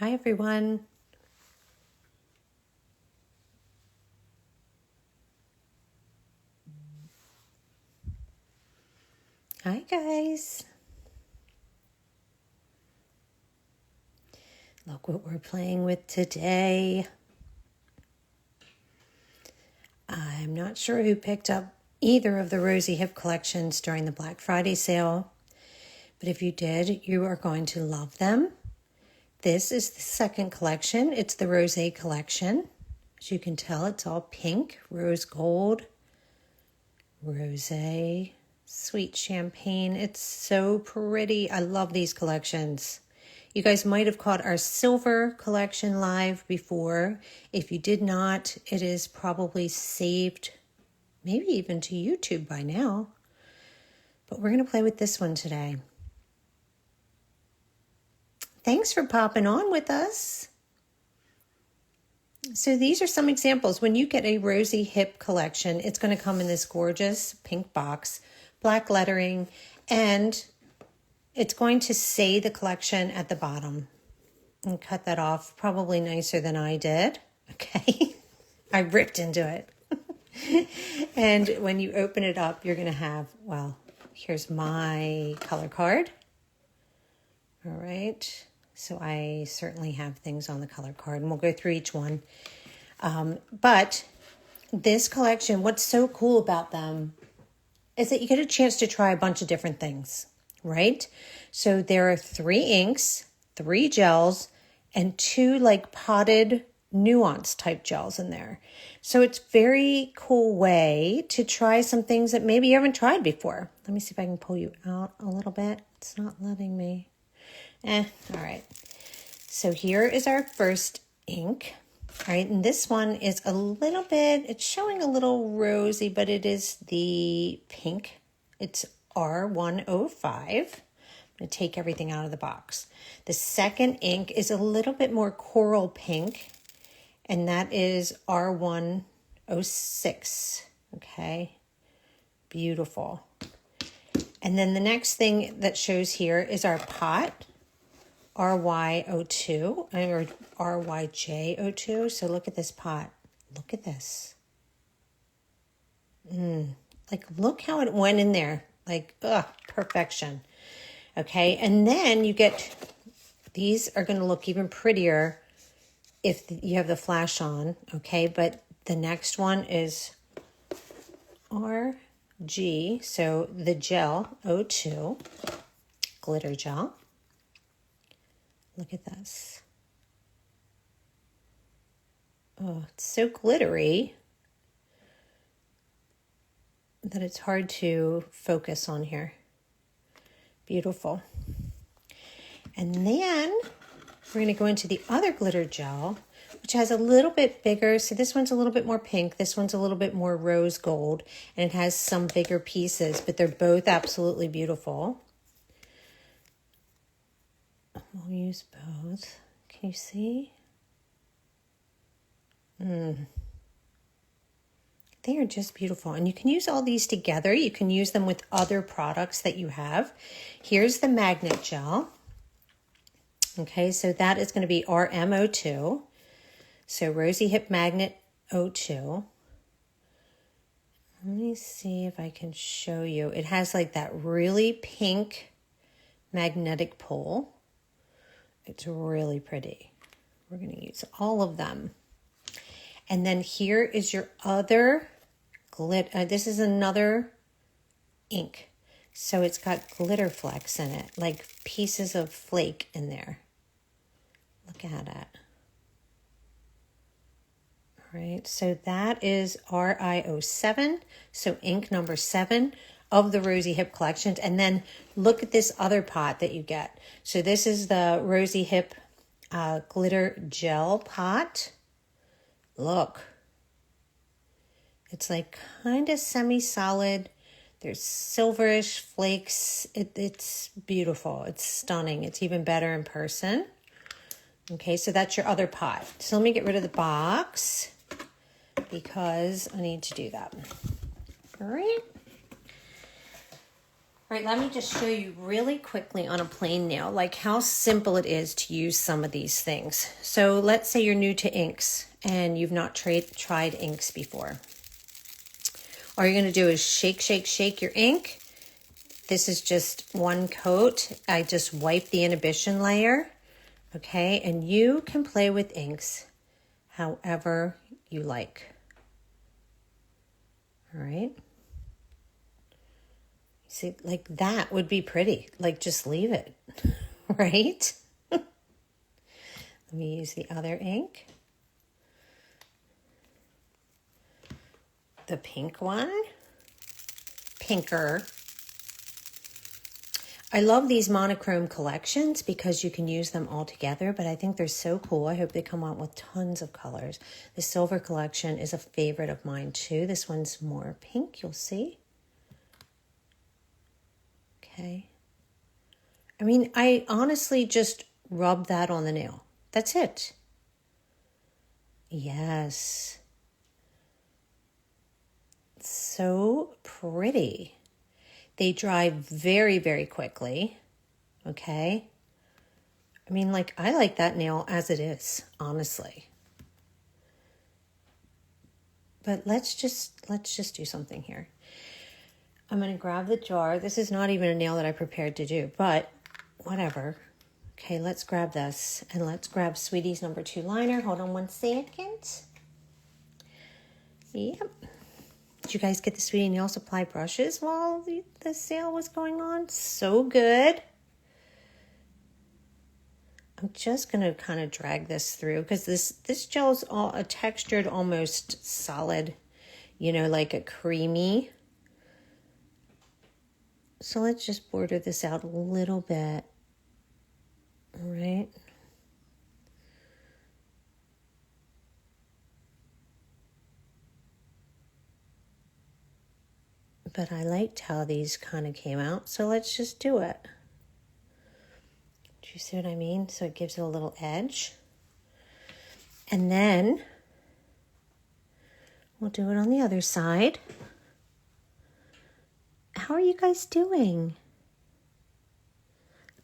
Hi, everyone. Hi, guys. Look what we're playing with today. I'm not sure who picked up either of the Rozyhip collections during the Black Friday sale, but if you did, you are going to love them. This is the second collection. It's the Rosé collection. As you can tell, it's all pink, rose gold, rosé, sweet champagne. It's so pretty. I love these collections. You guys might have caught our silver collection live before. If you did not, it is probably saved, maybe even to YouTube by now. But we're going to play with this one today. Thanks for popping on with us. So these are some examples. When you get a Rozyhip collection, it's going to come in this gorgeous pink box, black lettering, and it's going to say the collection at the bottom. And cut that off probably nicer than I did. Okay. I ripped into it. And when you open it up, you're going to have, well, here's my color card. All right. So I certainly have things on the color card, and we'll go through each one. But this collection, what's so cool about them is that you get a chance to try a bunch of different things, right? So there are 3 inks, 3 gels, and 2 like potted nuance type gels in there. So it's very cool way to try some things that maybe you haven't tried before. Let me see if I can pull you out a little bit. It's not letting me. All right. So here is our first ink. All right, and this one is a little bit, it's showing a little rosy, but it is the pink. It's R105. I'm going to take everything out of the box. The second ink is a little bit more coral pink, and that is R106. Okay, beautiful. And then the next thing that shows here is our pot, RY02 or RYJ02. So look at this pot. Look at this. Like, look how it went in there. Like, perfection. Okay, and then you get, these are going to look even prettier if you have the flash on. Okay, but the next one is RG. So the gel 02, glitter gel. Look at this. Oh, it's so glittery that it's hard to focus on here. Beautiful. And then we're going to go into the other glitter gel, which has a little bit bigger. So this one's a little bit more pink. This one's a little bit more rose gold, and it has some bigger pieces, but they're both absolutely beautiful. We'll use both. Can you see? They are just beautiful. And you can use all these together. You can use them with other products that you have. Here's the magnet gel. Okay, so that is going to be RM02. So Rozyhip Magnet 02. Let me see if I can show you. It has like that really pink magnetic pull. It's really pretty. We're going to use all of them. And then here is your other glitter. This is another ink. So it's got glitter flecks in it, like pieces of flake in there. Look at it. All right, so that is RI07, so ink number 7 of the Rozyhip collections. And then look at this other pot that you get. So this is the Rozyhip glitter gel pot. Look, it's like kind of semi-solid. There's silverish flakes. It's beautiful. It's stunning. It's even better in person. Okay, so that's your other pot. So let me get rid of the box because I need to do that. All right. All right, let me just show you really quickly on a plain nail, like how simple it is to use some of these things. So let's say you're new to inks and you've not tried inks before. All you're gonna do is shake, shake, shake your ink. This is just one coat. I just wipe the inhibition layer, okay? And you can play with inks however you like. All right. See, like that would be pretty. Like just leave it, right? Let me use the other ink. The pink one. Pinker. I love these monochrome collections because you can use them all together, but I think they're so cool. I hope they come out with tons of colors. The silver collection is a favorite of mine too. This one's more pink, you'll see. Okay. I mean, I honestly just rub that on the nail. That's it. Yes. So pretty. They dry very, very quickly. Okay. I mean, like, I like that nail as it is, honestly. But let's just do something here. I'm going to grab the jar. This is not even a nail that I prepared to do, but whatever. Okay, let's grab this and let's grab Sweetie's number 2 liner. Hold on one second. Yep. Did you guys get the Sweetie Nail Supply brushes while the sale was going on? So good. I'm just going to kind of drag this through because this gel is all a textured, almost solid, you know, like a creamy. So let's just border this out a little bit. All right. But I liked how these kind of came out, so let's just do it. Do you see what I mean? So it gives it a little edge. And then we'll do it on the other side. How are you guys doing?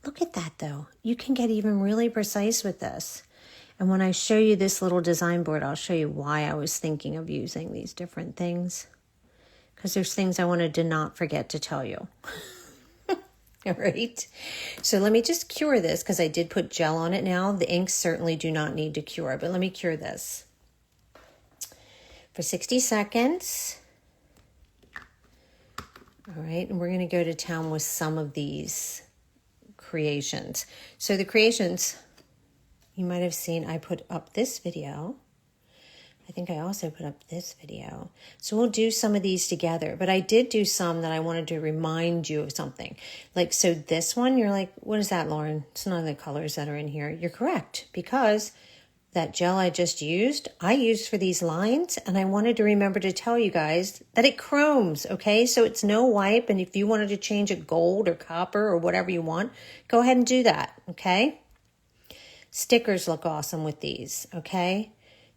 Look at that though. You can get even really precise with this. And when I show you this little design board, I'll show you why I was thinking of using these different things. Because there's things I wanted to not forget to tell you. All right. So let me just cure this because I did put gel on it now. The inks certainly do not need to cure, but let me cure this. For 60 seconds. All right. And we're going to go to town with some of these creations. So the creations, you might have seen I put up this video. I think I also put up this video. So we'll do some of these together, but I did do some that I wanted to remind you of something. Like, so this one, you're like, what is that, Lauren? It's none of the colors that are in here. You're correct, because that gel I just used, I used for these lines, and I wanted to remember to tell you guys that it chromes, okay? So it's no wipe, and if you wanted to change it gold or copper or whatever you want, go ahead and do that, okay? Stickers look awesome with these, okay?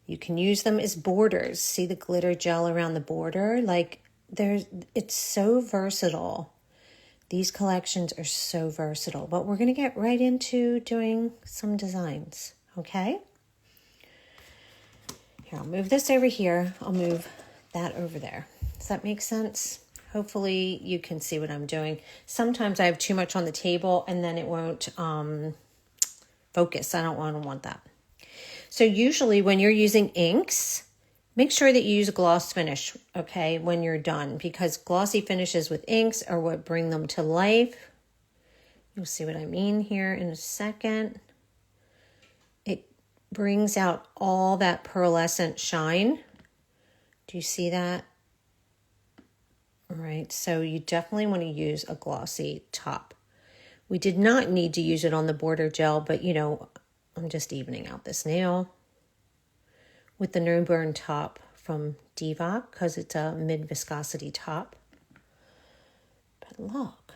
You can use them as borders. See the glitter gel around the border? Like, it's so versatile. These collections are so versatile. But we're going to get right into doing some designs, okay? Here, I'll move this over here. I'll move that over there. Does that make sense? Hopefully you can see what I'm doing. Sometimes I have too much on the table and then it won't focus. I don't want that. So usually when you're using inks, make sure that you use a gloss finish, okay, when you're done, because glossy finishes with inks are what bring them to life. You'll see what I mean here in a second. It brings out all that pearlescent shine. Do you see that? All right, so you definitely want to use a glossy top. We did not need to use it on the border gel, but you know, I'm just evening out this nail with the no burn top from Diva because it's a mid viscosity top. But look,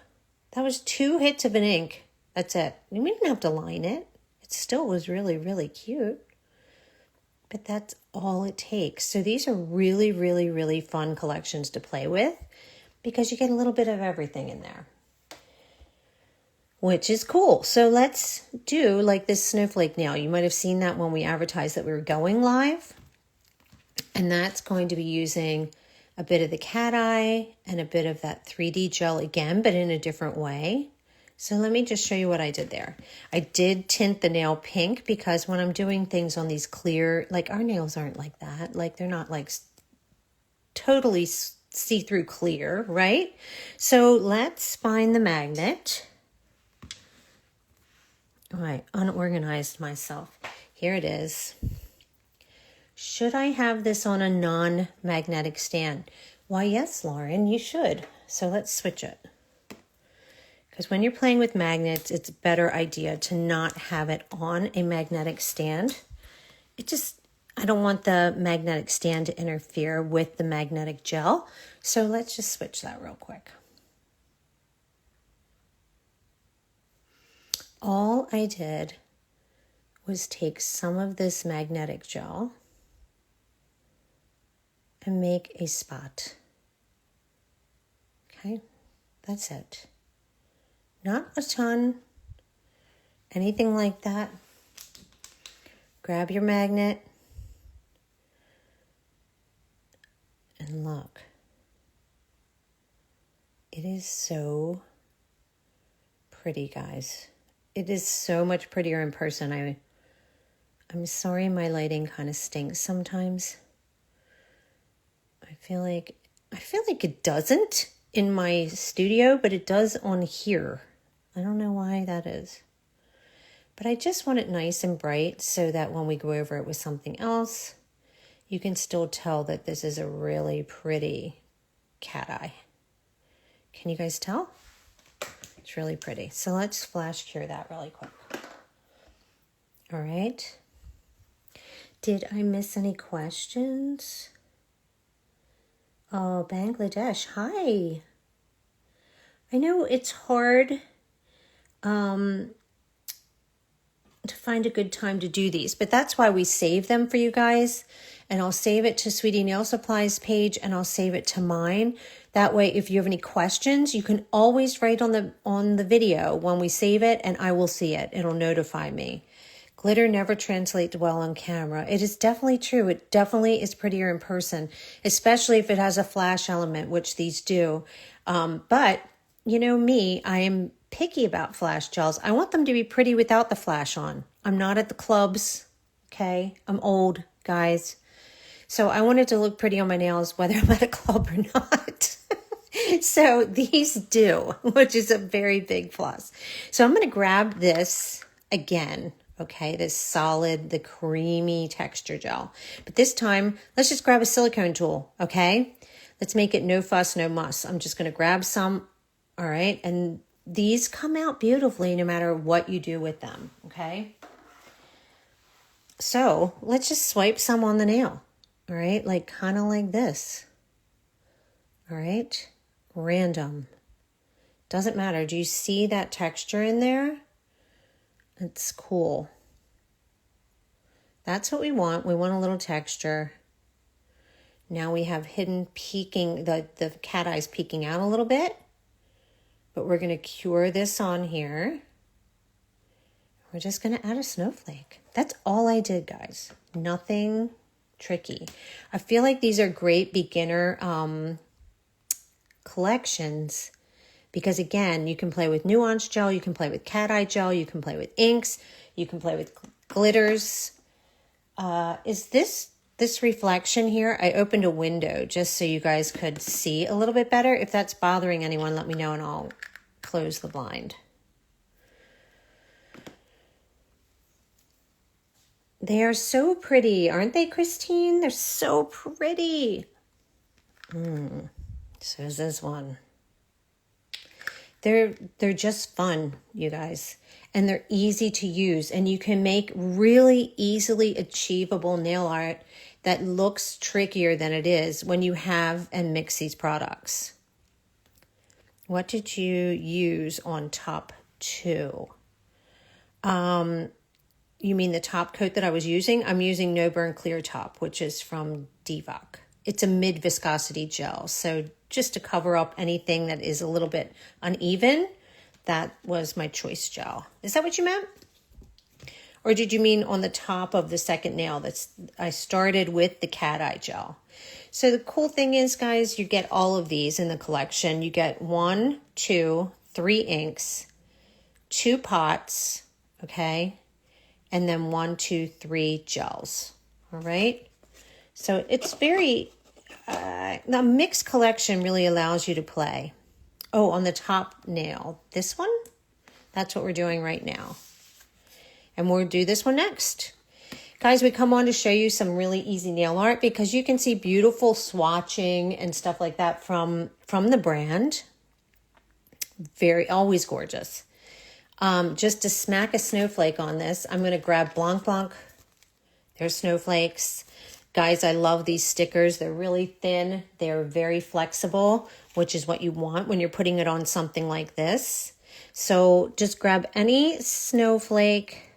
that was 2 hits of an ink. That's it. We didn't have to line it. It still was really, really cute. But that's all it takes. So these are really, really, really fun collections to play with because you get a little bit of everything in there. which is cool. So let's do like this snowflake nail. You might have seen that when we advertised that we were going live. And that's going to be using a bit of the cat eye and a bit of that 3D gel again, but in a different way. So let me just show you what I did there. I did tint the nail pink because when I'm doing things on these clear, like our nails aren't like that. Like they're not like totally see-through clear, right? So let's find the magnet. Oh, I unorganized myself. Here it is. Should I have this on a non-magnetic stand? Why, yes, Lauren, you should. So let's switch it. Because when you're playing with magnets, it's a better idea to not have it on a magnetic stand. I don't want the magnetic stand to interfere with the magnetic gel. So let's just switch that real quick. All I did was take some of this magnetic gel and make a spot. Okay, that's it. Not a ton, anything like that. Grab your magnet and look. It is so pretty, guys. It is so much prettier in person. I'm sorry my lighting kind of stinks sometimes. I feel like it doesn't in my studio, but it does on here. I don't know why that is. But I just want it nice and bright so that when we go over it with something else, you can still tell that this is a really pretty cat eye. Can you guys tell? It's really pretty. So let's flash cure that really quick. All right. Did I miss any questions? Oh, Bangladesh. Hi. I know it's hard to find a good time to do these, but that's why we save them for you guys. And I'll save it to Sweetie Nail Supplies page and I'll save it to mine. That way, if you have any questions, you can always write on the video when we save it and I will see it. It'll notify me. Glitter never translates well on camera. It is definitely true. It definitely is prettier in person, especially if it has a flash element, which these do. But you know me, I am picky about flash gels. I want them to be pretty without the flash on. I'm not at the clubs, okay? I'm old, guys. So I want it to look pretty on my nails, whether I'm at a club or not. So these do, which is a very big plus. So I'm going to grab this again, okay? This solid, the creamy texture gel. But this time, let's just grab a silicone tool, okay? Let's make it no fuss, no muss. I'm just going to grab some, all right? And these come out beautifully no matter what you do with them, okay? So let's just swipe some on the nail, all right? Like kind of like this, all right? Random. Doesn't matter. Do you see that texture in there? It's cool. That's what we want. We want a little texture. Now we have hidden peeking, the cat eyes peeking out a little bit. But we're going to cure this on here. We're just going to add a snowflake. That's all I did, guys. Nothing tricky. I feel like these are great beginner collections because, again, you can play with nuance gel, you can play with cat eye gel, you can play with inks, you can play with glitters. Is this reflection here? I opened a window just so you guys could see a little bit better. If that's bothering anyone, let me know and I'll close the blind. They are so pretty, aren't they, Christine? They're so pretty. So is this one. They're just fun, you guys. And they're easy to use. And you can make really easily achievable nail art that looks trickier than it is when you have and mix these products. What did you use on top two? You mean the top coat that I was using? I'm using No Burn Clear Top, which is from Divock. It's a mid viscosity gel. So just to cover up anything that is a little bit uneven, that was my choice gel. Is that what you meant? Or did you mean on the top of the second nail? I started with the cat eye gel. So the cool thing is, guys, you get all of these in the collection. You get 1, 2, 3 inks, 2 pots, okay? And then 1, 2, 3 gels, all right? So it's very, the mixed collection really allows you to play. Oh, on the top nail, this one, that's what we're doing right now. And we'll do this one next. Guys, we come on to show you some really easy nail art because you can see beautiful swatching and stuff like that from the brand. Always gorgeous. Just to smack a snowflake on this, I'm going to grab Blanc Blanc. There's snowflakes. Guys, I love these stickers. They're really thin. They're very flexible, which is what you want when you're putting it on something like this. So just grab any snowflake.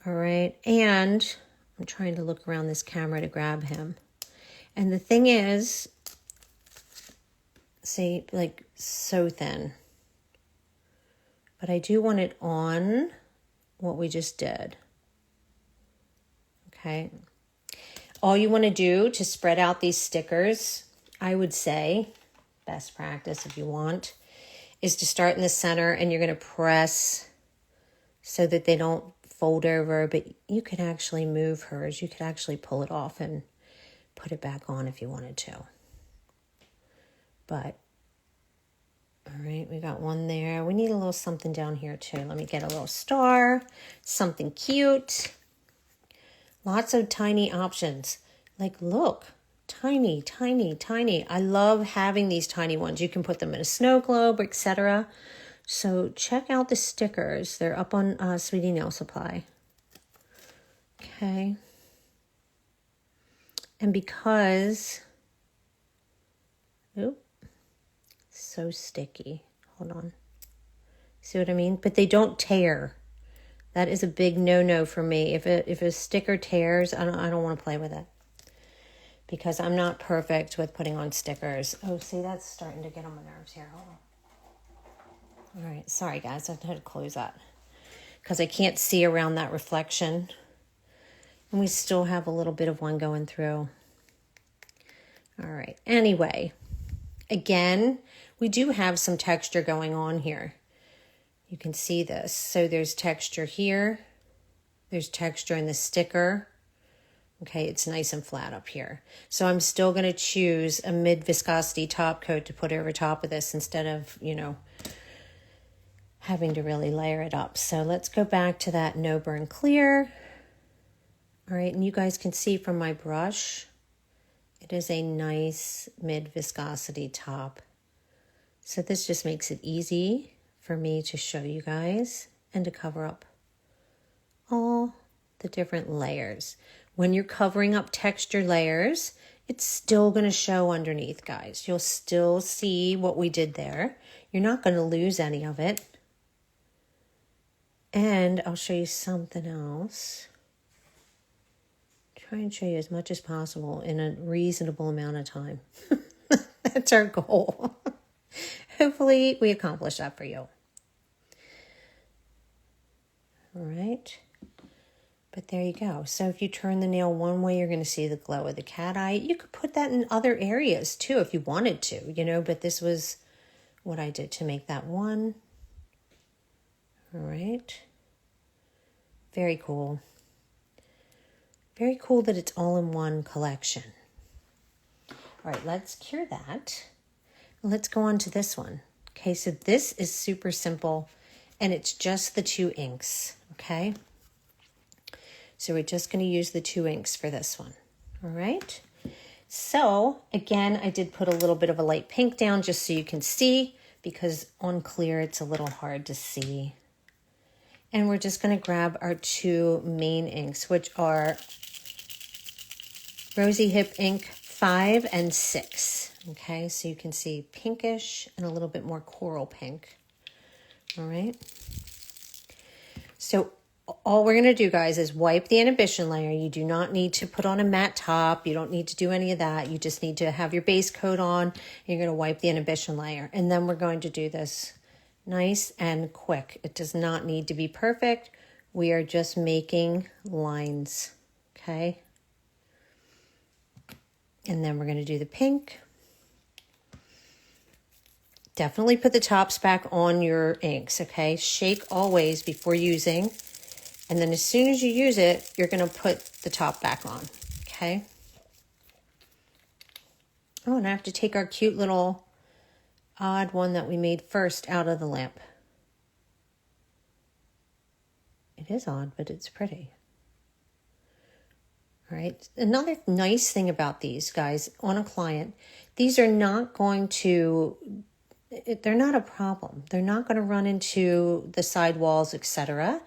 All right, and I'm trying to look around this camera to grab him. And the thing is, see, like so thin. But I do want it on what we just did. Okay. All you want to do to spread out these stickers, I would say, best practice if you want, is to start in the center and you're going to press so that they don't fold over, but you could actually move hers. You could actually pull it off and put it back on if you wanted to. But, all right, we got one there. We need a little something down here too. Let me get a little star, something cute. Lots of tiny options. Like, look, tiny, tiny, tiny. I love having these tiny ones. You can put them in a snow globe, etc. So check out the stickers. They're up on Sweetie Nail Supply. Okay. And because, so sticky. Hold on. See what I mean? But they don't tear. That is a big no-no for me. If a sticker tears, I don't want to play with it. Because I'm not perfect with putting on stickers. Oh, see, that's starting to get on my nerves here. Hold on. All right, sorry guys, I had to close that because I can't see around that reflection. And we still have a little bit of one going through. All right, anyway, again, we do have some texture going on here. You can see this. So there's texture here. There's texture in the sticker. Okay, it's nice and flat up here. So I'm still going to choose a mid-viscosity top coat to put over top of this instead of, having to really layer it up. So let's go back to that No Burn Clear. All right, and you guys can see from my brush, it is a nice mid-viscosity top. So this just makes it easy for me to show you guys and to cover up all the different layers. When you're covering up texture layers, it's still going to show underneath, guys. You'll still see what we did there. You're not going to lose any of it. And I'll show you something else. Try and show you as much as possible in a reasonable amount of time. That's our goal. Hopefully we accomplish that for you. All right. But there you go. So if you turn the nail one way, you're going to see the glow of the cat eye. You could put that in other areas too if you wanted to, but this was what I did to make that one. All right. Very cool. Very cool that it's all in one collection. All right, let's cure that. Let's go on to this one. Okay, so this is super simple and it's just the 2 inks, okay? So we're just going to use the 2 inks for this one. All right. So again, I did put a little bit of a light pink down just so you can see, because on clear, it's a little hard to see. And we're just going to grab our 2 main inks, which are Rozyhip ink 5 and 6. Okay, so you can see pinkish and a little bit more coral pink. All right. So all we're going to do, guys, is wipe the inhibition layer. You do not need to put on a matte top. You don't need to do any of that. You just need to have your base coat on. And you're going to wipe the inhibition layer. And then we're going to do this nice and quick. It does not need to be perfect. We are just making lines, okay? And then we're going to do the pink. Definitely put the tops back on your inks, okay? Shake always before using. And then as soon as you use it, you're going to put the top back on, okay? Oh, and I have to take our cute little odd one that we made first out of the lamp. It is odd, but it's pretty. All right. Another nice thing about these guys on a client, these are not going to, they're not a problem. They're not going to run into the side walls, etc.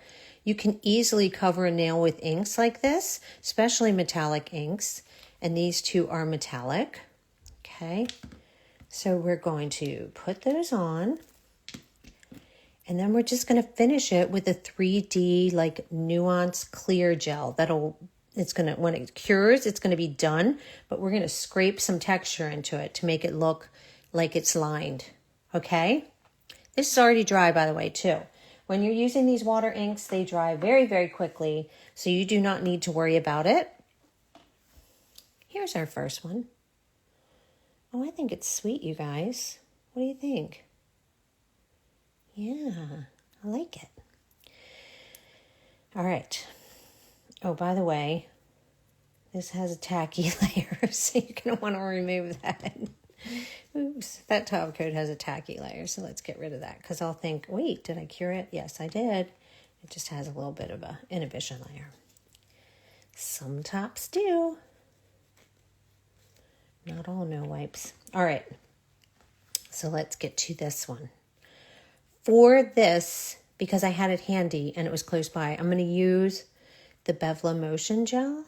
You can easily cover a nail with inks like this, especially metallic inks. And these two are metallic. Okay. So we're going to put those on. And then we're just going to finish it with a 3D like nuance clear gel. It's going to, when it cures, it's going to be done, but we're going to scrape some texture into it to make it look like it's lined. Okay. This is already dry, by the way, too. When you're using these water inks, they dry very, very quickly. So you do not need to worry about it. Here's our first one. Oh, I think it's sweet, you guys. What do you think? Yeah, I like it. All right. Oh, by the way, this has a tacky layer, so you're going to want to remove that. Oops, that top coat has a tacky layer, so let's get rid of that because I'll think, wait, did I cure it? Yes, I did. It just has a little bit of a inhibition layer. Some tops do. Not all no wipes. All right, so let's get to this one. For this, because I had it handy and it was close by, I'm going to use the Bevla Motion Gel,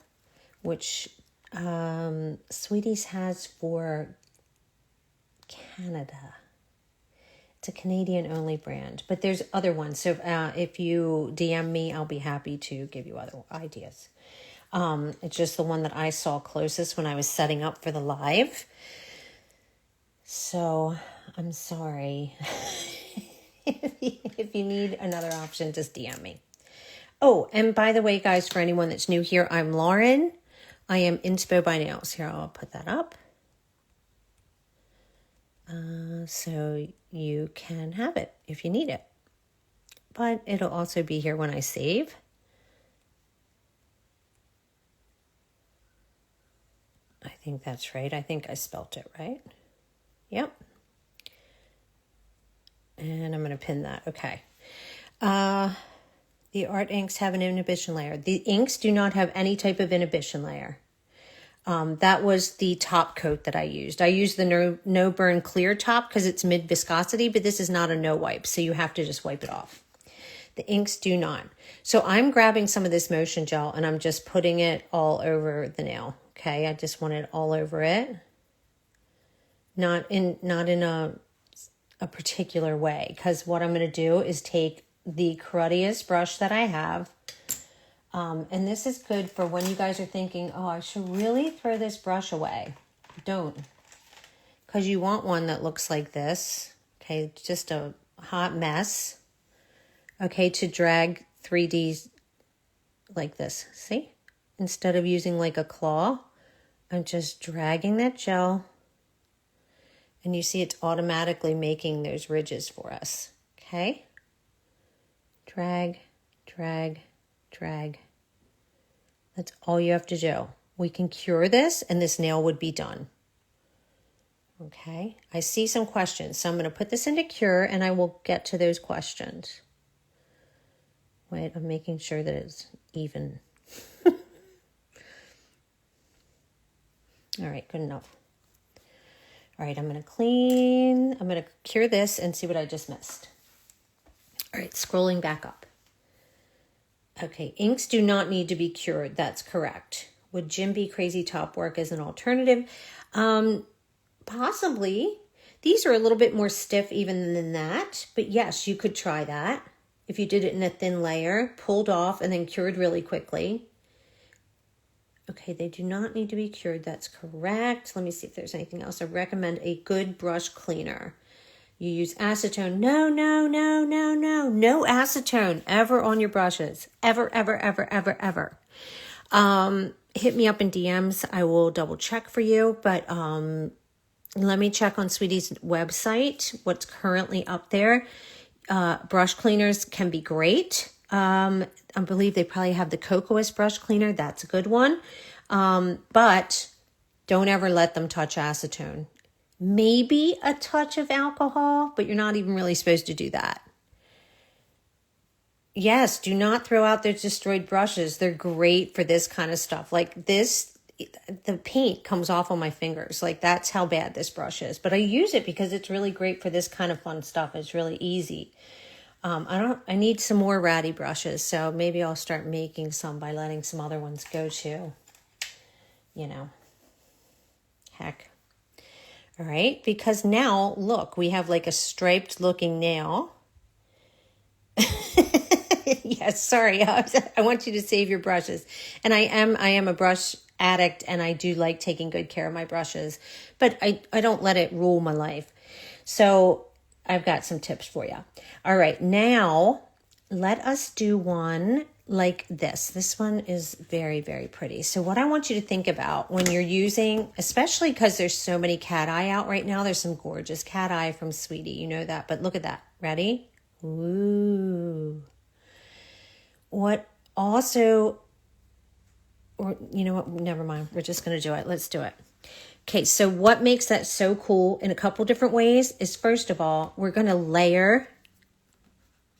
which Sweeties has for Canada. It's a Canadian-only brand, but there's other ones. So if you DM me, I'll be happy to give you other ideas. It's just the one that I saw closest when I was setting up for the live. So I'm sorry. If you need another option, just DM me. Oh, and by the way, guys, for anyone that's new here, I'm Lauren. I am Inspo by Nails. Here, I'll put that up. So you can have it if you need it. But it'll also be here when I save. I think that's right. I think I spelt it right. Yep. And I'm going to pin that. Okay. The art inks have an inhibition layer. The inks do not have any type of inhibition layer. That was the top coat that I used. I used the no burn clear top because it's mid viscosity, but this is not a no wipe. So you have to just wipe it off. The inks do not. So I'm grabbing some of this motion gel and I'm just putting it all over the nail. Okay. I just want it all over it. Not in a particular way, because what I'm going to do is take the cruddiest brush that I have. And this is good for when you guys are thinking, oh, I should really throw this brush away. Don't. Because you want one that looks like this. Okay, just a hot mess. Okay, to drag 3Ds like this. See? Instead of using like a claw, I'm just dragging that gel. And you see it's automatically making those ridges for us. Okay? Drag, drag, drag. That's all you have to do. We can cure this and this nail would be done. Okay? I see some questions. So I'm going to put this into cure and I will get to those questions. Wait, I'm making sure that it's even. All right, good enough. All right, I'm going to cure this and see what I just missed. All right, scrolling back up. Okay, inks do not need to be cured. That's correct. Would Jim Be Crazy Top work as an alternative? Possibly. These are a little bit more stiff even than that, but yes, you could try that. If you did it in a thin layer, pulled off, and then cured really quickly. Okay, they do not need to be cured. That's correct. Let me see if there's anything else. I recommend a good brush cleaner. You use acetone. No, no, no, no, no. No acetone ever on your brushes. Ever, ever, ever, ever, ever. Hit me up in DMs. I will double check for you. But let me check on Sweetie's website, what's currently up there. Brush cleaners can be great. I believe they probably have the Cocoa's brush cleaner. That's a good one. But don't ever let them touch acetone. Maybe a touch of alcohol, but you're not even really supposed to do that. Yes, do not throw out those destroyed brushes. They're great for this kind of stuff. Like this, the paint comes off on my fingers. Like that's how bad this brush is. But I use it because it's really great for this kind of fun stuff. It's really easy. I need some more ratty brushes, so maybe I'll start making some by letting some other ones go too. You know, heck. All right, because now, look, we have like a striped looking nail. Yes, sorry, I want you to save your brushes. And I am a brush addict, and I do like taking good care of my brushes, but I don't let it rule my life. So I've got some tips for you. All right, now let us do one like this. This one is very, very pretty. So what I want you to think about when you're using, especially because there's so many cat eye out right now, there's some gorgeous cat eye from Sweetie, you know that, but look at that. Ready? Ooh. What also, or you know what, never mind. We're just going to do it. Let's do it. Okay, so what makes that so cool in a couple different ways is, first of all, we're going to layer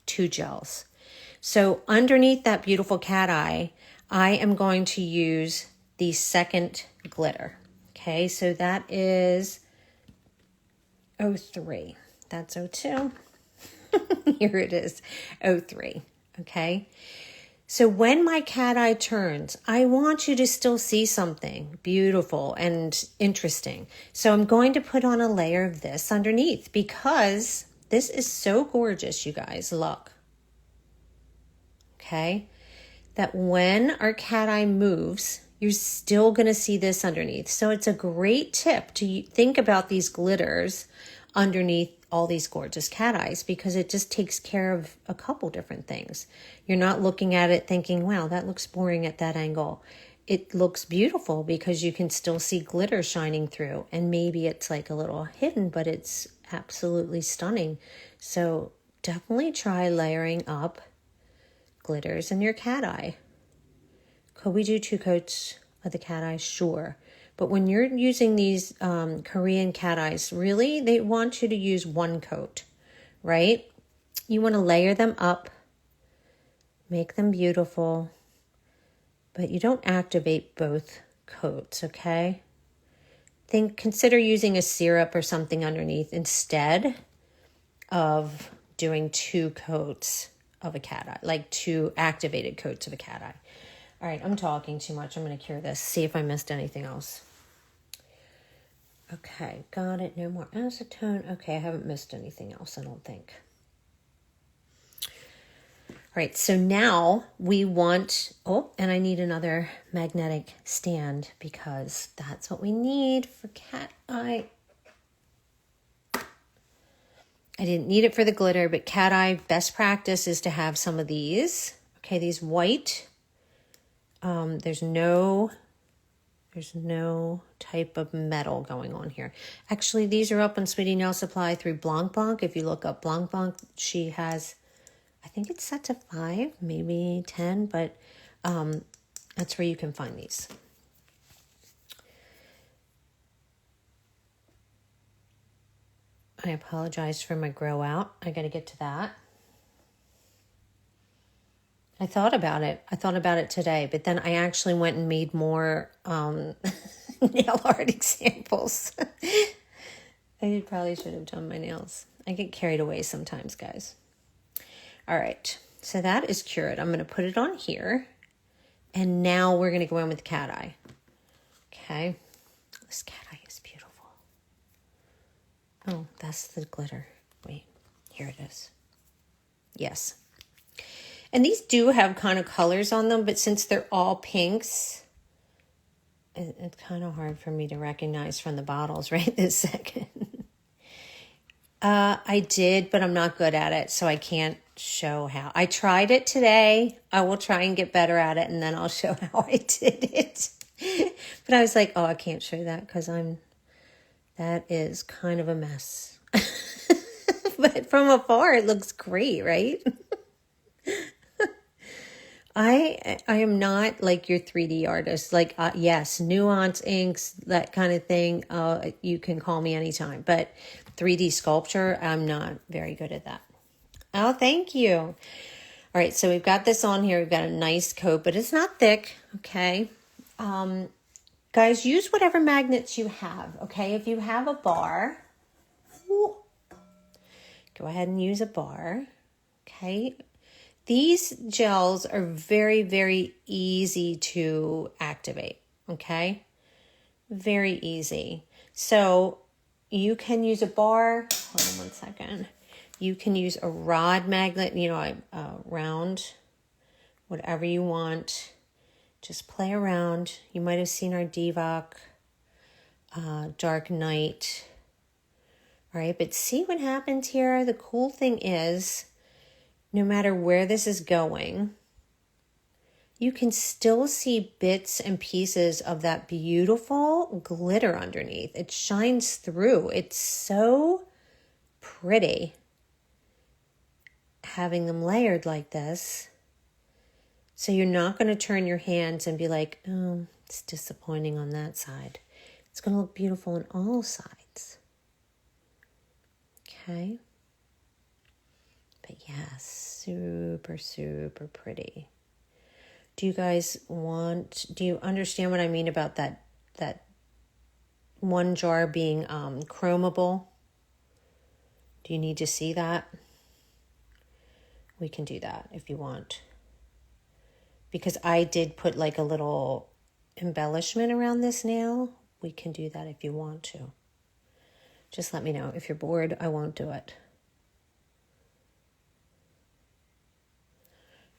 2 gels. So underneath that beautiful cat eye, I am going to use the second glitter. Okay, so that is 03. That's 02. Here it is, 03. Okay. So when my cat eye turns, I want you to still see something beautiful and interesting. So I'm going to put on a layer of this underneath because this is so gorgeous, you guys. Look. Okay. That when our cat eye moves, you're still going to see this underneath. So it's a great tip to think about these glitters underneath all these gorgeous cat eyes, because it just takes care of a couple different things. You're not looking at it thinking, wow, that looks boring at that angle. It looks beautiful because you can still see glitter shining through, and maybe it's like a little hidden, but it's absolutely stunning. So definitely try layering up glitters in your cat eye. Could we do 2 coats of the cat eye? Sure. But when you're using these Korean cat eyes, really, they want you to use 1 coat, right? You want to layer them up, make them beautiful, but you don't activate both coats, okay? Consider using a syrup or something underneath instead of doing 2 coats of a cat eye, like 2 activated coats of a cat eye. All right, I'm talking too much. I'm going to cure this. See if I missed anything else. Okay, got it. No more acetone. Okay, I haven't missed anything else, I don't think. All right, so now we want, oh, and I need another magnetic stand because that's what we need for cat eye. I didn't need it for the glitter, but cat eye, best practice is to have some of these. Okay, these white. There's no type of metal going on here. Actually, these are up on Sweetie Nail Supply through Blanc Blanc. If you look up Blanc Blanc, she has, I think it's set to 5, maybe 10, but that's where you can find these. I apologize for my grow out. I got to get to that. I thought about it today, but then I actually went and made more nail art examples. I probably should have done my nails. I get carried away sometimes, guys. All right, so that is cured. I'm going to put it on here, and now we're going to go in with the cat eye. Okay, this cat eye is beautiful. Oh, that's the glitter. Wait, here it is. Yes. And these do have kind of colors on them, but since they're all pinks, it's kind of hard for me to recognize from the bottles right this second. I did, but I'm not good at it, so I can't show how. I tried it today. I will try and get better at it, and then I'll show how I did it. But I was like, oh, I can't show that because that is kind of a mess. But from afar, it looks great, right? I am not like your 3D artist. Like, yes, nuance inks, that kind of thing. You can call me anytime. But 3D sculpture, I'm not very good at that. Oh, thank you. All right, so we've got this on here. We've got a nice coat, but it's not thick, okay? Guys, use whatever magnets you have, okay? If you have a bar, go ahead and use a bar, okay? These gels are very, very easy to activate, okay? Very easy. So you can use a bar. Hold on one second. You can use a rod magnet, round, whatever you want. Just play around. You might have seen our Divock Dark Night. All right, but see what happens here? The cool thing is, no matter where this is going, you can still see bits and pieces of that beautiful glitter underneath. It shines through. It's so pretty having them layered like this. So you're not going to turn your hands and be like, oh, it's disappointing on that side. It's going to look beautiful on all sides. Okay. But yes, super, super pretty. Do you understand what I mean about that one jar being chromable? Do you need to see that? We can do that if you want. Because I did put like a little embellishment around this nail. We can do that if you want to. Just let me know. If you're bored, I won't do it.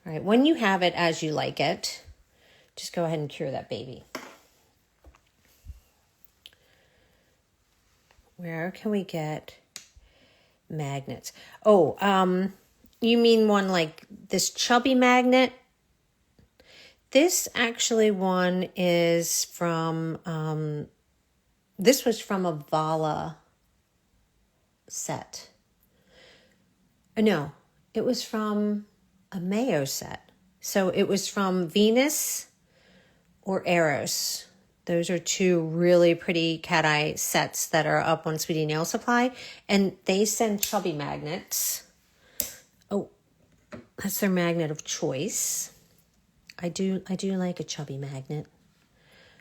All right, when you have it as you like it, just go ahead and cure that baby. Where can we get magnets? Oh, you mean one like this chubby magnet? This actually one is from, this was from a Vala set. No, it was from a Mayo set. So it was from Venus or Eros. Those are two really pretty cat eye sets that are up on Sweetie Nail Supply. And they send chubby magnets. Oh, that's their magnet of choice. I do like a chubby magnet.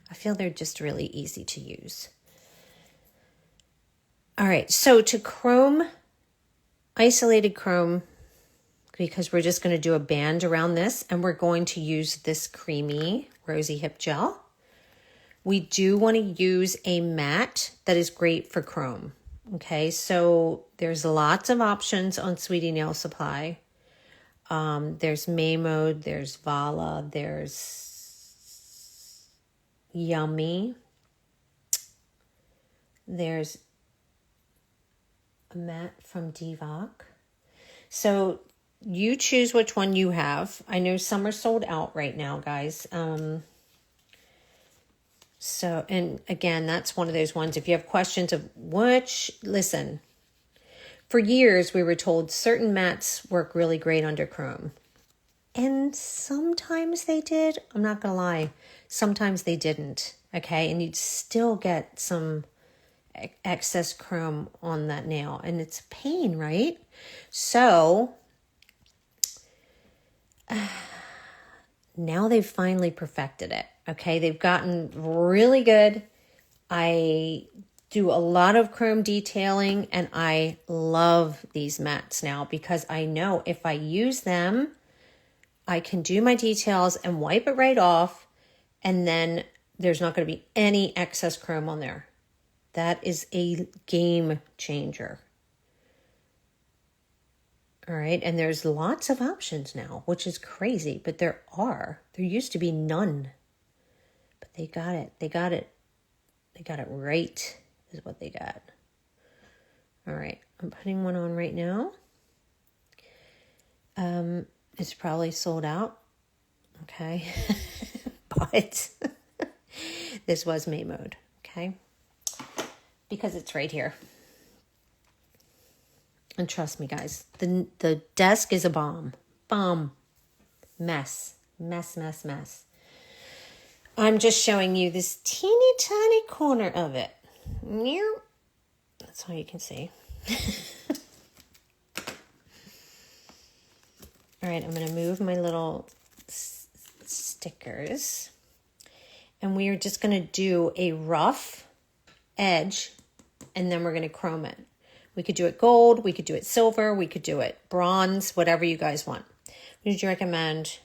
I feel they're just really easy to use. All right, so to chrome, isolated chrome, because we're just going to do a band around this, and we're going to use this creamy Rozyhip gel. We do want to use a matte that is great for chrome. Okay, so there's lots of options on Sweetie Nail Supply. There's May Mode, there's Vala, there's Yummy. There's a matte from Divock. So you choose which one you have. I know some are sold out right now, guys. So, and again, that's one of those ones. If you have questions of listen, for years we were told certain mattes work really great under chrome. And sometimes they did. I'm not going to lie. Sometimes they didn't. Okay. And you'd still get some excess chrome on that nail. And it's a pain, right? So now they've finally perfected it. Okay, they've gotten really good. I do a lot of chrome detailing, and I love these mattes now because I know if I use them, I can do my details and wipe it right off, and then there's not going to be any excess chrome on there. That is a game changer. All right, and there's lots of options now, which is crazy, but there are. There used to be none. But they got it. They got it right, is what they got. All right, I'm putting one on right now. It's probably sold out. Okay. But this was May mode. Okay. Because it's right here. And trust me, guys, the desk is a bomb. Bomb. Mess. Mess, mess, mess. I'm just showing you this teeny tiny corner of it. That's all you can see. All right, I'm going to move my little stickers. And we are just going to do a rough edge, and then we're going to chrome it. We could do it gold, we could do it silver, we could do it bronze, whatever you guys want. What would you recommend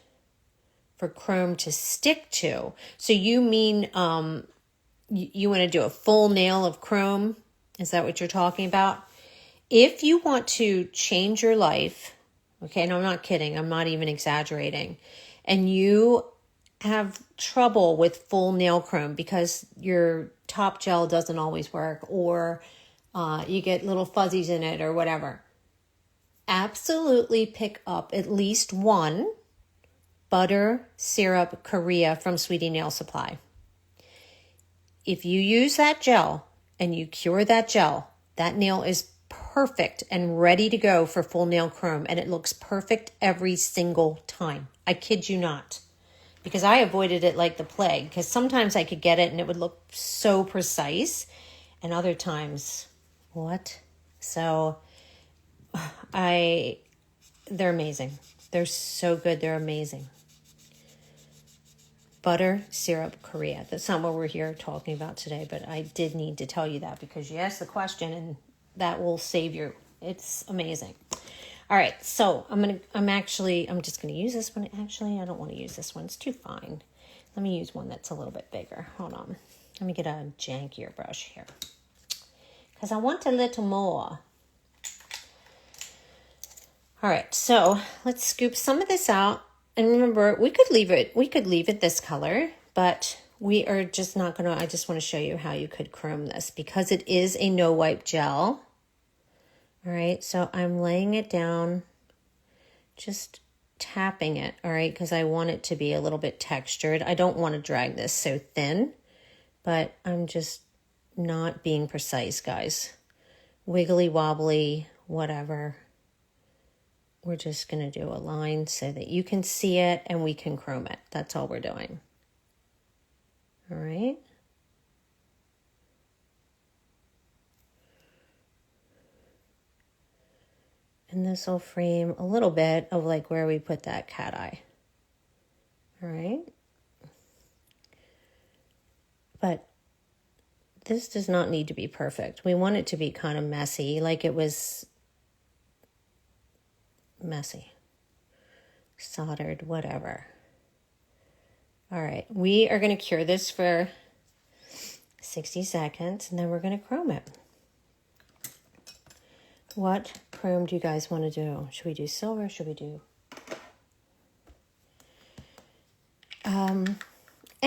for chrome to stick to? So you mean you want to do a full nail of chrome? Is that what you're talking about? If you want to change your life, okay, and I'm not kidding, I'm not even exaggerating, and you have trouble with full nail chrome because your top gel doesn't always work, or you get little fuzzies in it or whatever, absolutely pick up at least one butter syrup Korea from Sweetie Nail Supply. If you use that gel and you cure that gel, that nail is perfect and ready to go for full nail chrome, and it looks perfect every single time. I kid you not. Because I avoided it like the plague, because sometimes I could get it and it would look so precise, and other times, what? So they're amazing. They're so good. They're amazing. Butter syrup Korea. That's not what we're here talking about today, but I did need to tell you that because you asked the question, and that will save you. It's amazing. All right, so I'm just gonna use this one. Actually, I don't want to use this one. It's too fine. Let me use one that's a little bit bigger. Hold on. Let me get a jankier brush here, because I want a little more. All right, so let's scoop some of this out. And remember, we could leave it this color, but we are just not gonna, I just want to show you how you could chrome this because it is a no wipe gel. All right, so I'm laying it down, just tapping it, all right, because I want it to be a little bit textured. I don't want to drag this so thin, but I'm just not being precise, guys. Wiggly wobbly, whatever. We're just going to do a line so that you can see it and we can chrome it. That's all we're doing. All right. And this will frame a little bit of like where we put that cat eye. All right. But this does not need to be perfect. We want it to be kind of messy, like it was messy, soldered, whatever. All right, we are going to cure this for 60 seconds, and then we're going to chrome it. What chrome do you guys want to do? Should we do silver? Should we do...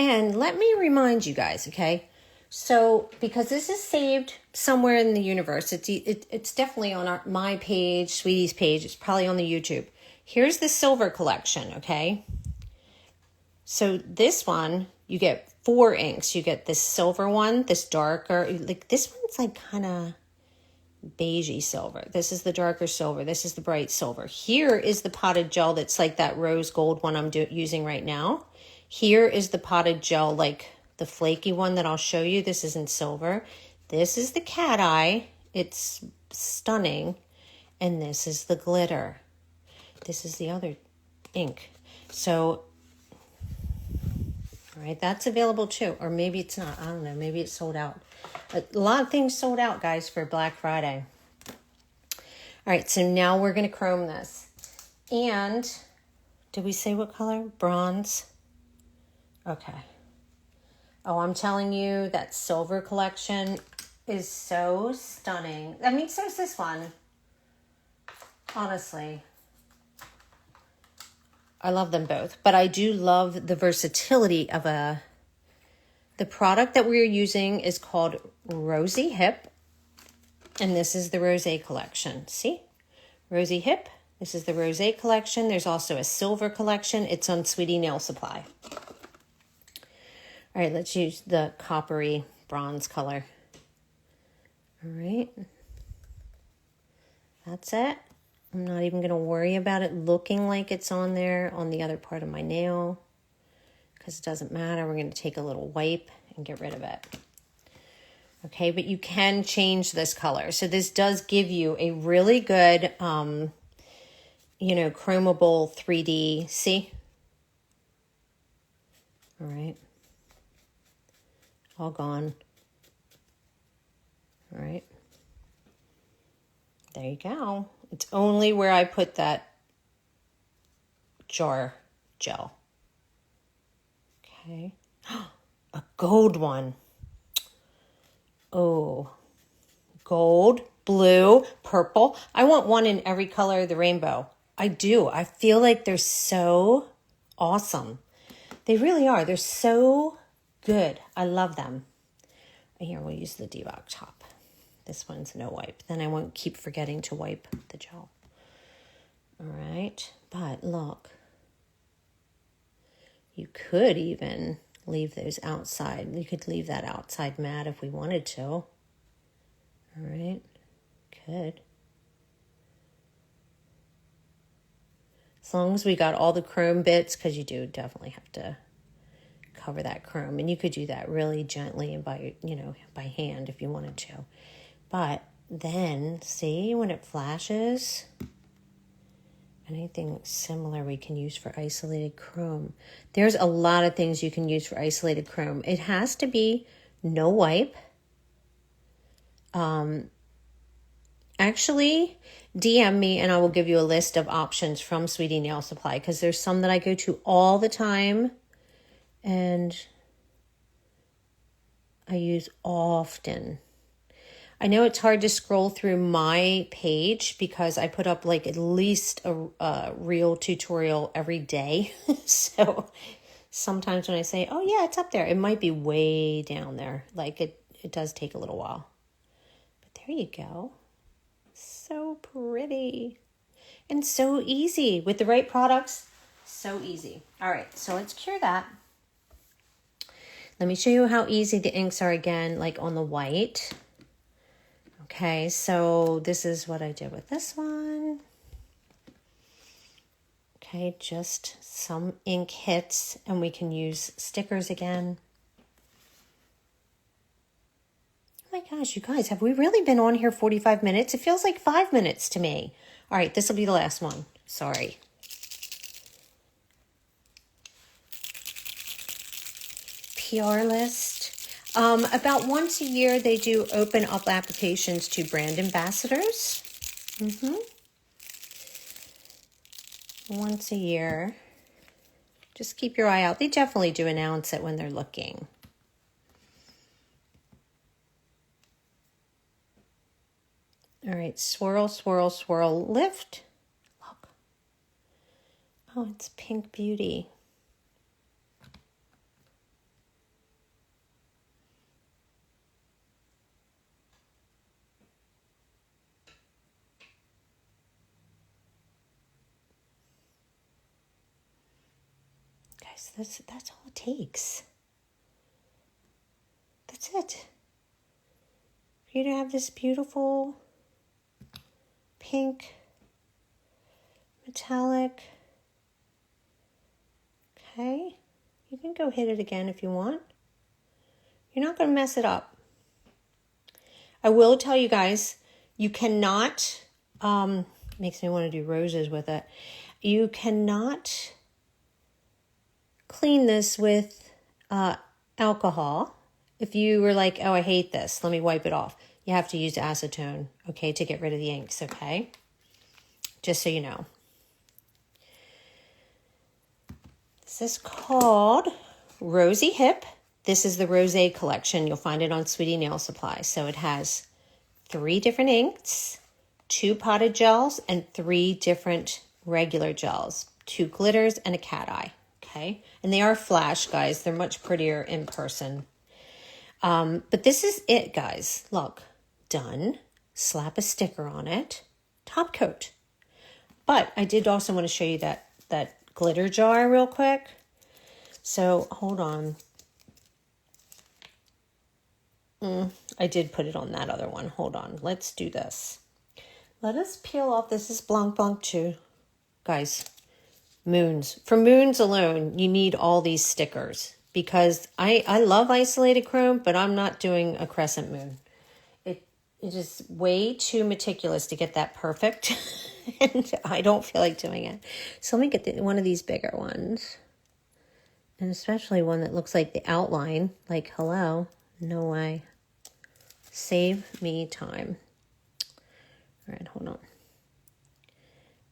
And let me remind you guys, okay? So, because this is saved somewhere in the universe, it's definitely on my page, Sweetie's page. It's probably on the YouTube. Here's the silver collection, okay? So this one, you get 4 inks. You get this silver one, this darker, like this one's like kind of beigey silver. This is the darker silver. This is the bright silver. Here is the potted gel that's like that rose gold one I'm using right now. Here is the potted gel, like the flaky one that I'll show you. This isn't silver. This is the cat eye. It's stunning. And this is the glitter. This is the other ink. So, all right, that's available too. Or maybe it's not. I don't know. Maybe it's sold out. A lot of things sold out, guys, for Black Friday. All right, so now we're going to chrome this. And did we say what color? Bronze. Okay. Oh, I'm telling you, that silver collection is so stunning. I mean, so is this one. Honestly. I love them both. But I do love the versatility of the product that we're using is called Rozyhip. And this is the Rosé collection. See? Rozyhip. This is the Rosé collection. There's also a silver collection. It's on Sweetie Nail Supply. All right, let's use the coppery bronze color. All right. That's it. I'm not even going to worry about it looking like it's on there on the other part of my nail because it doesn't matter. We're going to take a little wipe and get rid of it. Okay, but you can change this color. So this does give you a really good, you know, chromable 3D. See? All right. All gone. All right. There you go. It's only where I put that jar gel. Okay. A gold one. Oh, gold, blue, purple. I want one in every color of the rainbow. I do. I feel like they're so awesome. They really are. They're so good. I love them. Here, we'll use the debug top. This one's no wipe. Then I won't keep forgetting to wipe the gel. All right. But look, you could even leave those outside. You could leave that outside mat if we wanted to. All right. Good. As long as we got all the chrome bits, because you do definitely have to cover that chrome. And you could do that really gently and by, you know, by hand if you wanted to. But then, see, when it flashes, anything similar we can use for isolated chrome. There's a lot of things you can use for isolated chrome. It has to be no wipe. Actually, DM me and I will give you a list of options from Sweetie Nail Supply because there's some that I go to all the time and I use often. I know it's hard to scroll through my page because I put up like at least a real tutorial every day. So sometimes when I say, oh yeah, it's up there, it might be way down there. Like it does take a little while. But there you go. So pretty. And so easy. With the right products, so easy. All right, so let's cure that. Let me show you how easy the inks are again, like on the white. Okay, so this is what I did with this one. Okay, just some ink hits, and we can use stickers again. Oh my gosh, you guys, have we really been on here 45 minutes? It feels like 5 minutes to me. All right, this will be the last one. Sorry. PR list. About once a year, they do open up applications to brand ambassadors. Once a year. Just keep your eye out. They definitely do announce it when they're looking. All right, swirl, swirl, swirl, lift. Look. Oh, it's Pink Beauty. That's all it takes. That's it. For you to have this beautiful pink metallic. Okay. You can go hit it again if you want. You're not going to mess it up. I will tell you guys, you cannot, makes me want to do roses with it. You cannot clean this with alcohol. If you were like, oh, I hate this, let me wipe it off. You have to use acetone, okay, to get rid of the inks, okay? Just so you know. This is called Rozyhip. This is the Rosé collection. You'll find it on Sweetie Nail Supply. So it has 3 different inks, 2 potted gels, and 3 different regular gels, 2 glitters, and a cat eye. Okay, and they are flash, guys. They're much prettier in person. But this is it, guys. Look, done. slap a sticker on it, top coat. But I did also want to show you that glitter jar real quick. So hold on. I did put it on that other one. Hold on. Let's do this. Let us peel off. This is Blanc Blanc 2. Guys, moons. For moons alone, you need all these stickers. Because I love isolated chrome, but I'm not doing a crescent moon. It is way too meticulous to get that perfect. And I don't feel like doing it. So let me get one of these bigger ones. And especially one that looks like the outline. Like, hello. No way. Save me time. All right, hold on.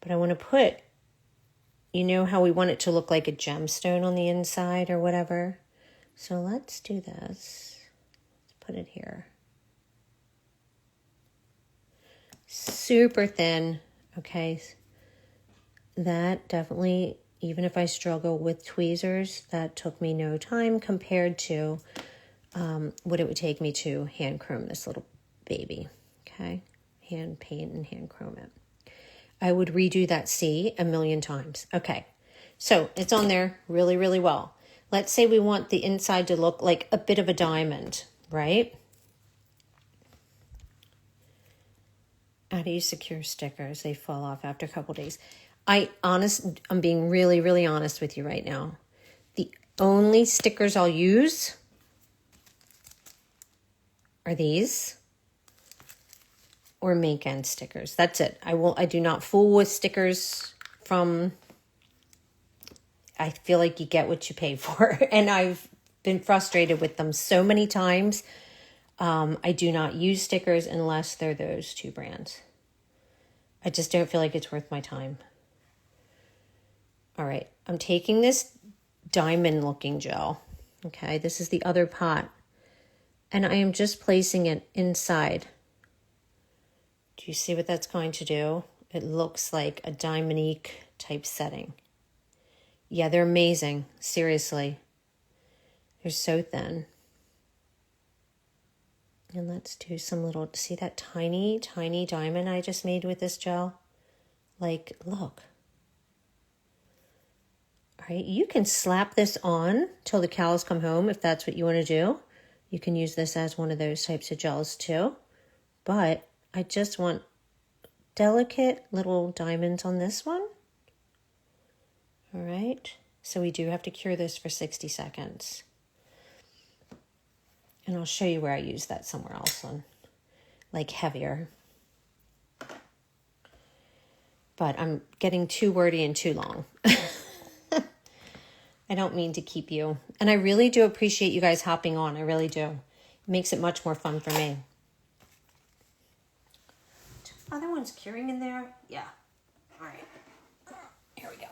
But I want to put, you know how we want it to look like a gemstone on the inside or whatever? So let's do this. Let's put it here. Super thin, okay? That definitely, even if I struggle with tweezers, that took me no time compared to what it would take me to hand chrome this little baby, okay? Hand paint and hand chrome it. I would redo that C a million times. Okay, so it's on there really, really well. Let's say we want the inside to look like a bit of a diamond, right? How do you secure stickers? They fall off after a couple days. I'm being really, really honest with you right now. The only stickers I'll use are these or make end stickers. That's it. I do not fool with stickers from, I feel like you get what you pay for. And I've been frustrated with them so many times. I do not use stickers unless they're those two brands. I just don't feel like it's worth my time. All right, I'm taking this diamond looking gel. Okay, this is the other pot. And I am just placing it inside. Do you see what that's going to do? It looks like a diamondique type setting. Yeah, they're amazing. Seriously. They're so thin. And let's do some little, see that tiny, tiny diamond I just made with this gel? Like, look. All right, you can slap this on till the cows come home if that's what you want to do. You can use this as one of those types of gels too. But I just want delicate little diamonds on this one. All right, so we do have to cure this for 60 seconds. And I'll show you where I use that somewhere else on, like heavier. But I'm getting too wordy and too long. I don't mean to keep you. And I really do appreciate you guys hopping on. I really do. It makes it much more fun for me. Other one's curing in there? Yeah. All right. Here we go.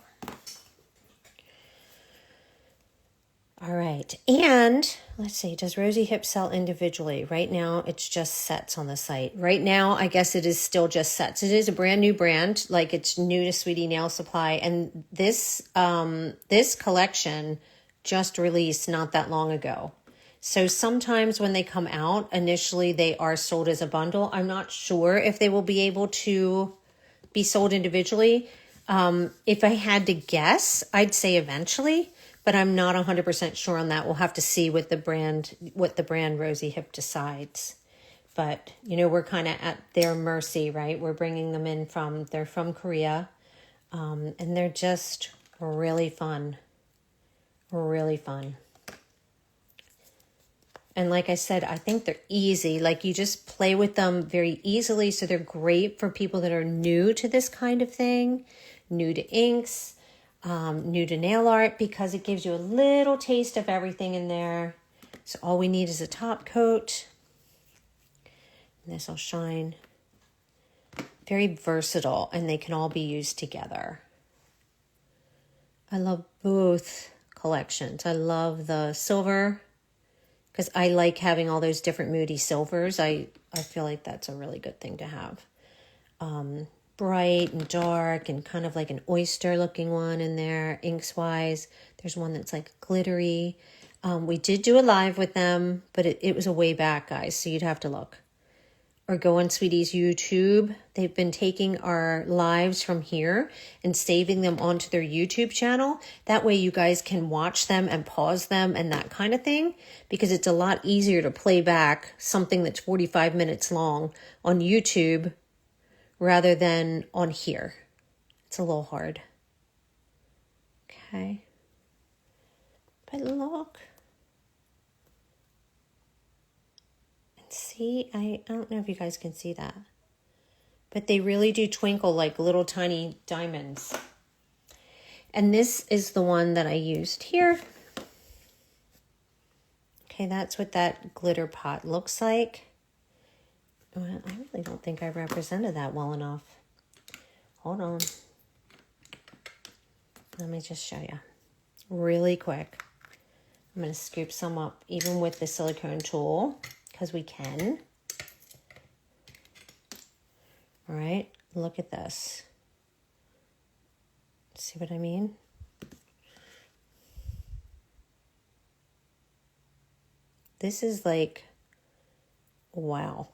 All right. And let's see, does Rozyhip sell individually? Right now, it's just sets on the site. Right now, I guess it is still just sets. It is a brand new brand, like it's new to Sweetie Nail Supply. And this collection just released not that long ago. So sometimes when they come out, initially they are sold as a bundle. I'm not sure if they will be able to be sold individually. If I had to guess, I'd say eventually. But I'm not 100% sure on that. We'll have to see what the brand Rozyhip decides. But, you know, we're kind of at their mercy, right? We're bringing them in they're from Korea. And they're just really fun. Really fun. And like I said, I think they're easy. Like you just play with them very easily. So they're great for people that are new to this kind of thing, new to inks. New to nail art, because it gives you a little taste of everything in there. So all we need is a top coat. And this will shine. Very versatile, and they can all be used together. I love both collections. I love the silver because I like having all those different moody silvers. I feel like that's a really good thing to have. Bright and dark and kind of like an oyster looking one in there, inks wise. There's one that's like glittery. We did do a live with them, but it was a way back, guys, so you'd have to look. or go on Sweetie's YouTube. They've been taking our lives from here and saving them onto their YouTube channel. That way you guys can watch them and pause them and that kind of thing, because it's a lot easier to play back something that's 45 minutes long on YouTube rather than on here. It's a little hard. Okay. But look. See, I don't know if you guys can see that, but they really do twinkle like little tiny diamonds. And this is the one that I used here. Okay, that's what that glitter pot looks like. Well, I really don't think I represented that well enough. Hold on. Let me just show you really quick. I'm going to scoop some up even with the silicone tool, because we can. All right, look at this. See what I mean? This is like, wow.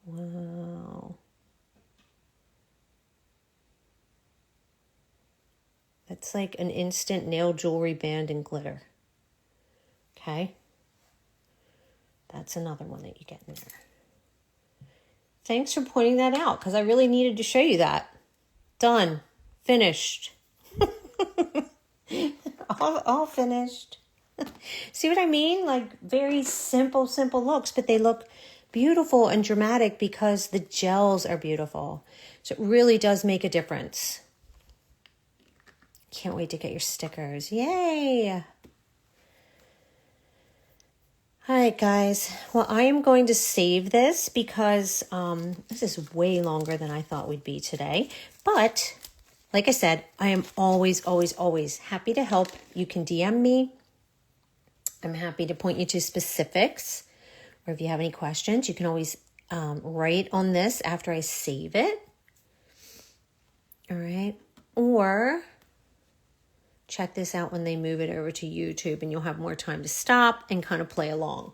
Wow. That's like an instant nail jewelry band and glitter. Okay. That's another one that you get in there. Thanks for pointing that out, because I really needed to show you that. Done. Finished. all finished. See what I mean? Like very simple looks, but they look beautiful and dramatic because the gels are beautiful. So it really does make a difference. Can't wait to get your stickers. Yay! All right, guys. Well, I am going to save this because this is way longer than I thought we'd be today. But like I said, I am always happy to help. You can DM me. I'm happy to point you to specifics. Or if you have any questions, you can always write on this after I save it. All right. Or check this out when they move it over to YouTube, and you'll have more time to stop and kind of play along.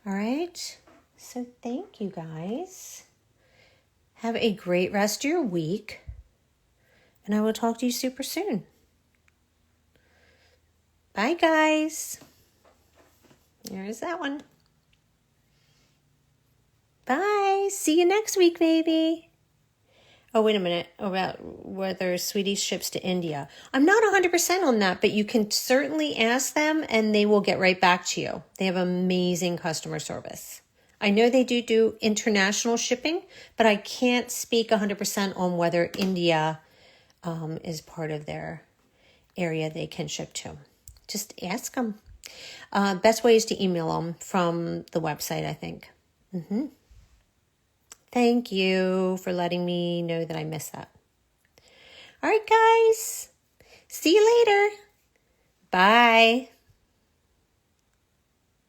All right. So thank you, guys. Have a great rest of your week, and I will talk to you super soon. Bye, guys. There's that one. Bye. See you next week, maybe. Oh, wait a minute. About whether Sweeties ships to India. I'm not 100% on that, but you can certainly ask them and they will get right back to you. They have amazing customer service. I know they do international shipping, but I can't speak 100% on whether India is part of their area they can ship to. Just ask them. Best way is to email them from the website, I think. Thank you for letting me know that I missed that. All right, guys. See you later. Bye.